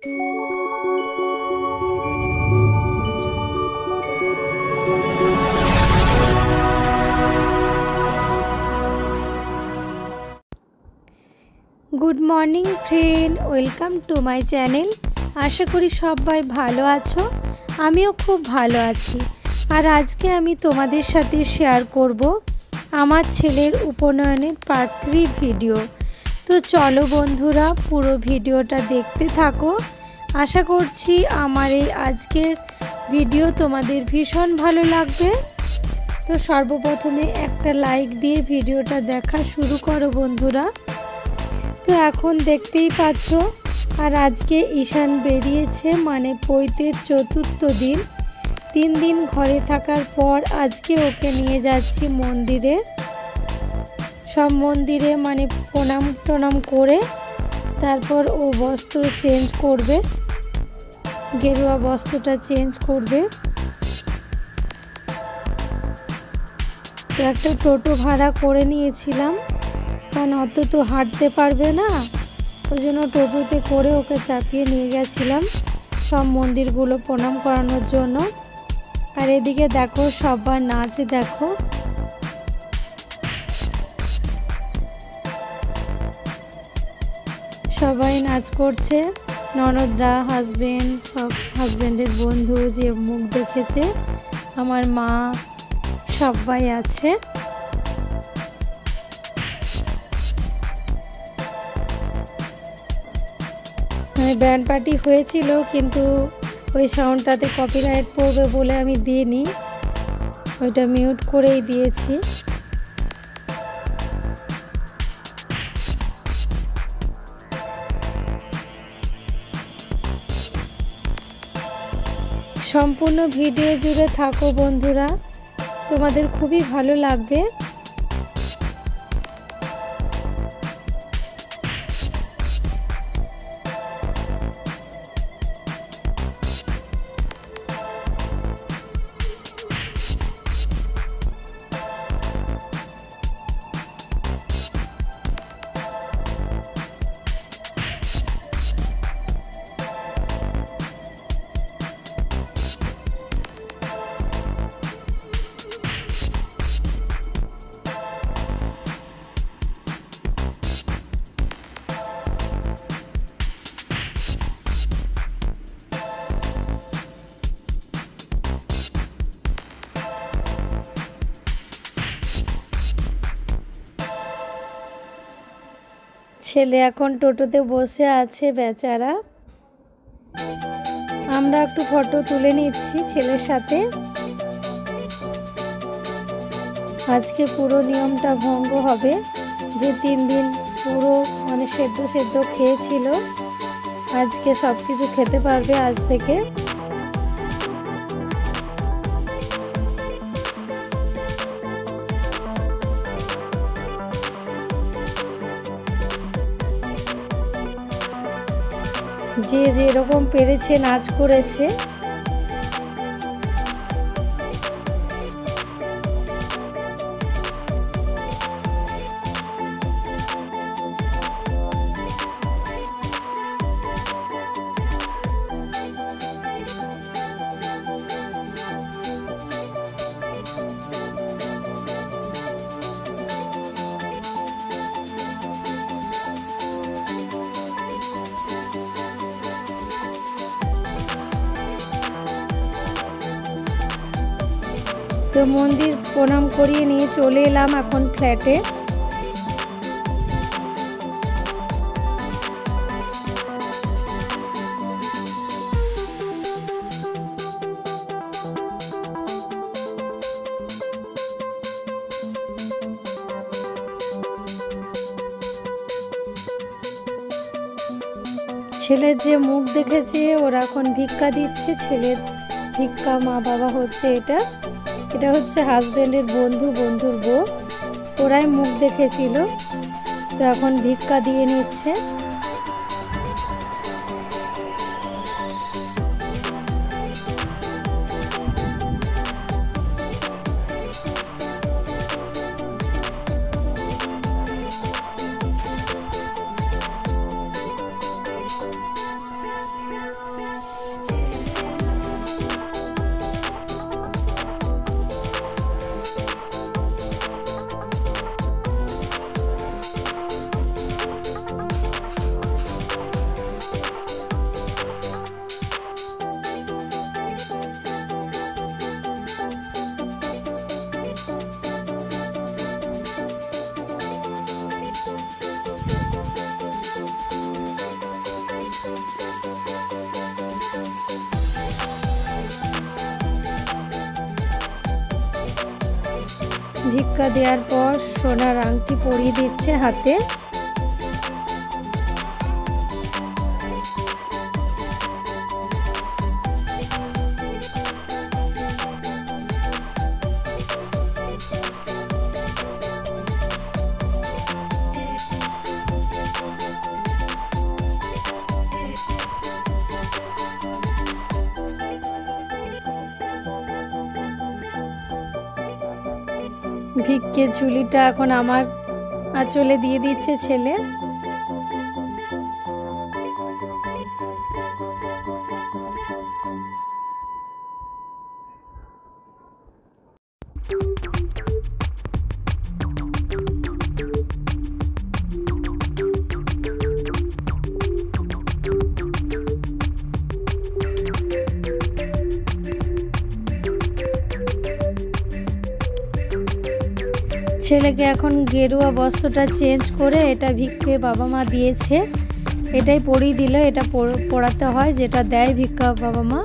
Good morning friend, welcome to my channel. আশা করি সবাই ভালো আছো, আমিও খুব ভালো আছি। আর আজকে আমি তোমাদের সাথে শেয়ার করব আমার ছেলের উপনয়নের পার্ট 3 ভিডিও। তো চলো বন্ধুরা, পুরো ভিডিওটা দেখতে থাকো। আশা করছি আমার এই আজকের ভিডিও তোমাদের ভীষণ ভালো লাগবে। তো সর্বপ্রথমে একটা লাইক দিয়ে ভিডিওটা দেখা শুরু করো বন্ধুরা। তো এখন দেখতেই পাচ্ছ, আর আজকে ঈশান বেরিয়েছে, মানে পৈতের চতুর্থ দিন। 3 দিন ঘরে থাকার পর আজকে ওকে নিয়ে যাচ্ছি মন্দিরে। সব মন্দিরে মানে প্রণাম করে তারপর ও বস্ত্র চেঞ্জ করবে, গেরুয়া বস্ত্রটা চেঞ্জ করবে। তো একটা টোটো ভাড়া করে নিয়েছিলাম, কারণ অত তো হাঁটতে পারবে না, ওই জন্য টোটোতে করে ওকে চাপিয়ে নিয়ে গেছিলাম সব মন্দিরগুলো প্রণাম করানোর জন্য। আর এদিকে দেখো সবার নাচ, দেখো সবাই নাচ করছে, ননদরা, হাজবেন্ড, সব হাজবেন্ডের বন্ধু যে মুখ দেখেছে, আমার মা, সবাই আছে। মানে ব্যান্ড পার্টি হয়েছিল, কিন্তু ওই সাউন্ডটাতে কপিরাইট পড়বে বলে আমি দিইনি, ওইটা মিউট করেই দিয়েছি। সম্পূর্ণ ভিডিও জুড়ে থাকো বন্ধুরা, তোমাদের খুবই ভালো লাগবে। ছেলে এখন টোটোতে বসে আছে বেচারা। আমরা একটু ফটো তুলে নিচ্ছি ছেলের সাথে। আজকে পুরো নিয়মটা ভঙ্গ হবে, যে 3 দিন পুরো মানে সেদ্ধ খেয়েছিল, আজকে সব কিছু খেতে পারবে আজ থেকে। যে যেরকম পেরেছে নাচ করেছে। তো মন্দির প্রণাম করিয়ে নিয়ে চলে এলাম এখন ফ্ল্যাটে। ছেলের যে মুখ দেখেছে, ওরা এখন ভিক্ষা দিচ্ছে, ছেলের ভিক্ষা মা বাবা হচ্ছে। এটা হচ্ছে হাজবেন্ডের বন্ধুর বউ, ওরাই মুখ দেখেছিল, তো এখন ভিক্ষা দিয়ে নিচ্ছে। ভিক্ষা দেওয়ার পর সোনার আংটি পরিয়ে দিচ্ছে হাতে। ভিক্ষে ঝুলিটা এখন আমার আঁচলে দিয়ে দিচ্ছে ছেলে। ছেলেকে এখন গেরুয়া বস্ত্রটা চেঞ্জ করে এটা ভিক্ষে বাবা মা দিয়েছে, এটাই পরিয়ে দিল। এটা পরাতে হয়, যেটা দেয় ভিক্ষা বাবা মা।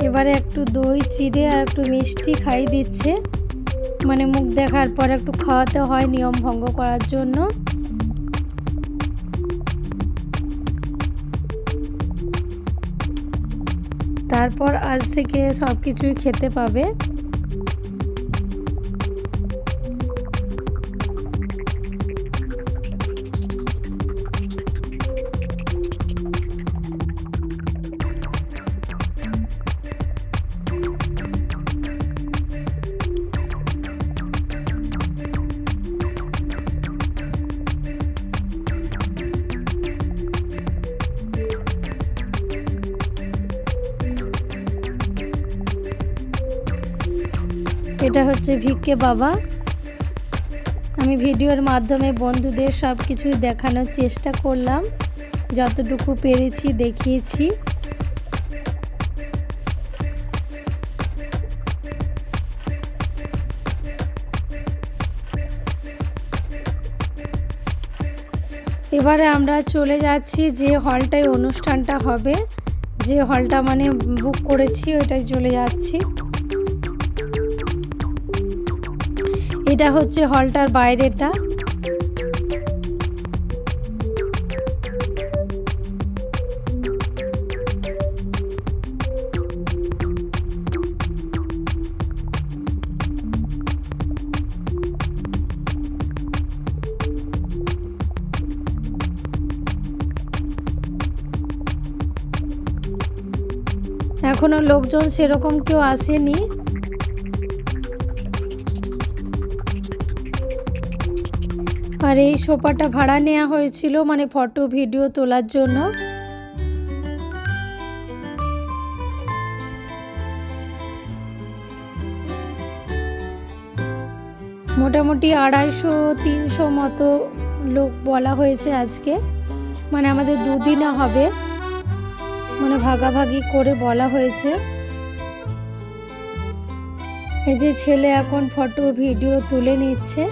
এবারে একটু দই চিড়ে আর একটু মিষ্টি খাইয়ে দিচ্ছে, মানে মুখ দেখার পর একটু খাওয়াতে হয় নিয়ম ভঙ্গ করার জন্য। তারপর আজ থেকে সব কিছুই খেতে পাবে। এটা হচ্ছে ভিক্ষে বাবা। আমি ভিডিওর মাধ্যমে বন্ধুদের সব কিছুই দেখানোর চেষ্টা করলাম, যতটুকু পেরেছি দেখিয়েছি। এবারে আমরা চলে যাচ্ছি যে হলটায় অনুষ্ঠানটা হবে, যে হলটা মানে বুক করেছি ওইটাই চলে যাচ্ছি। এটা হচ্ছে হলটার বাইরেটা। এখনো লোকজন সেরকম কেউ আসেনি। আর এই সোফাটা ভাড়া নেওয়া হয়েছিল, মানে ফটো ভিডিও তোলার জন্য। মোটামুটি 250-300 মতো লোক বলা হয়েছে আজকে, মানে আমাদের দুদিনে হবে, মানে ভাগাভাগি করে বলা হয়েছে। এই যে ছেলে এখন ফটো ভিডিও তুলে নিচ্ছে।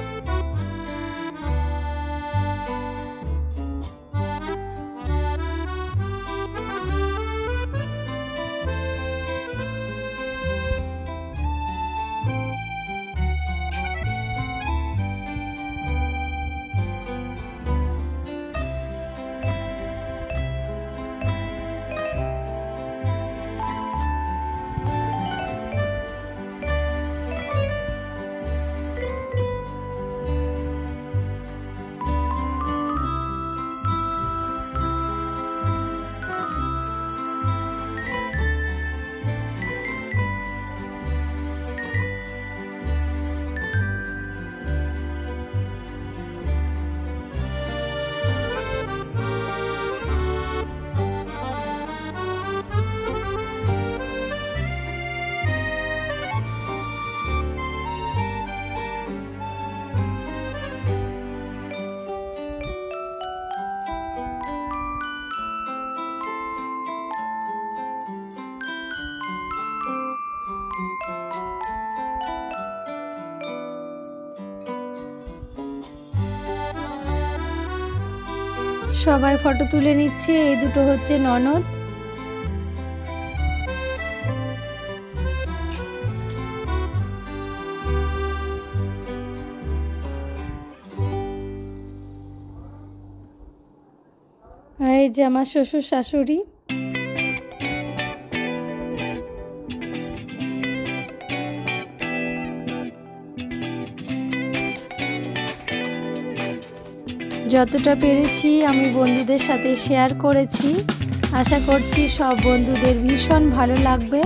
সবাই ফটো তুলে নিচ্ছে। এই দুটো হচ্ছে ননদ। আর এই যে আমার শ্বশুর শাশুড়ি। যতটা পেরেছি আমি বন্ধুদের সাথে শেয়ার করেছি। আশা করছি সব বন্ধুদের ভীষণ ভালো লাগবে।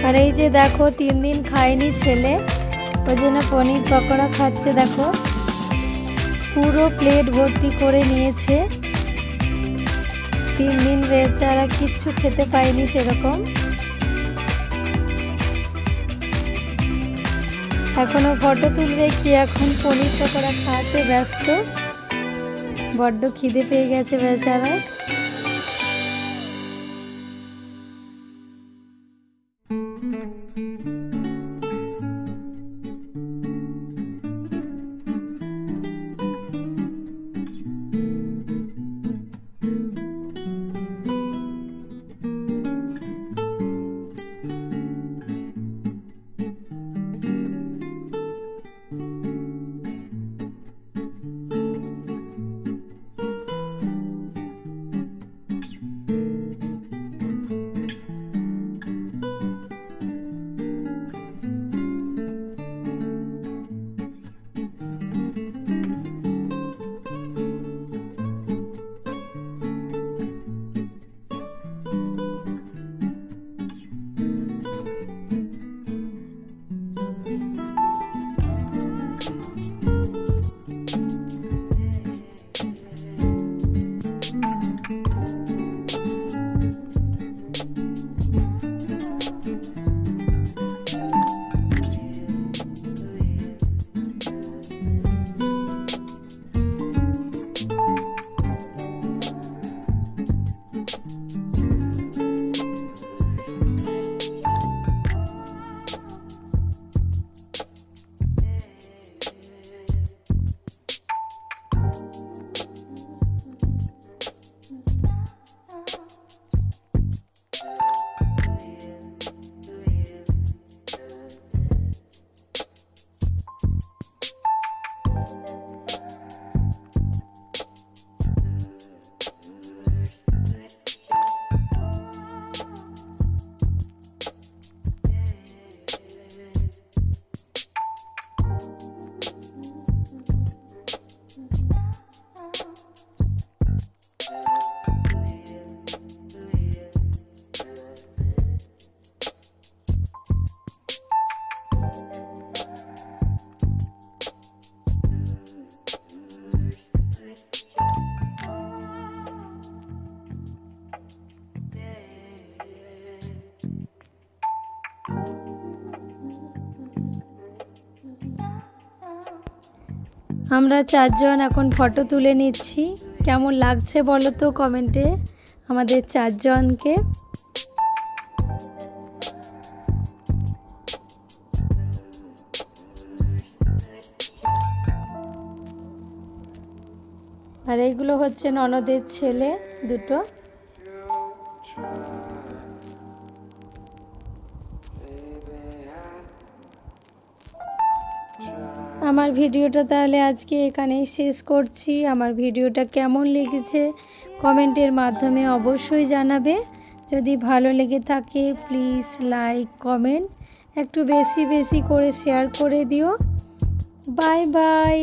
আর এই যে দেখো 3 দিন খায়নি ছেলে, ওই জন্য পনির পকোড়া খাচ্ছে। দেখো পুরো প্লেট ভর্তি করে নিয়েছে। 3 দিন বেচারা কিচ্ছু খেতে পায়নি সেরকম। এখনো ফটো তুলবে কি, এখন পনির পকোড়া খাওয়াতে ব্যস্ত। বড্ড খিদে পেয়ে গেছে বেচারা। আমরা 4 জন এখন ফটো তুলে নিচ্ছি। কেমন লাগছে বলো তো কমেন্টে আমাদের 4 জনকে। আর এইগুলো হচ্ছে ননদের ছেলে দুটো। আমার ভিডিওটা তাহলে আজকে এখানেই শেষ করছি। আমার ভিডিওটা কেমন লেগেছে কমেন্টের মাধ্যমে অবশ্যই জানাবে। যদি ভালো লেগে থাকে প্লিজ লাইক কমেন্ট একটু বেশি বেশি করে শেয়ার করে দিও। Bye bye.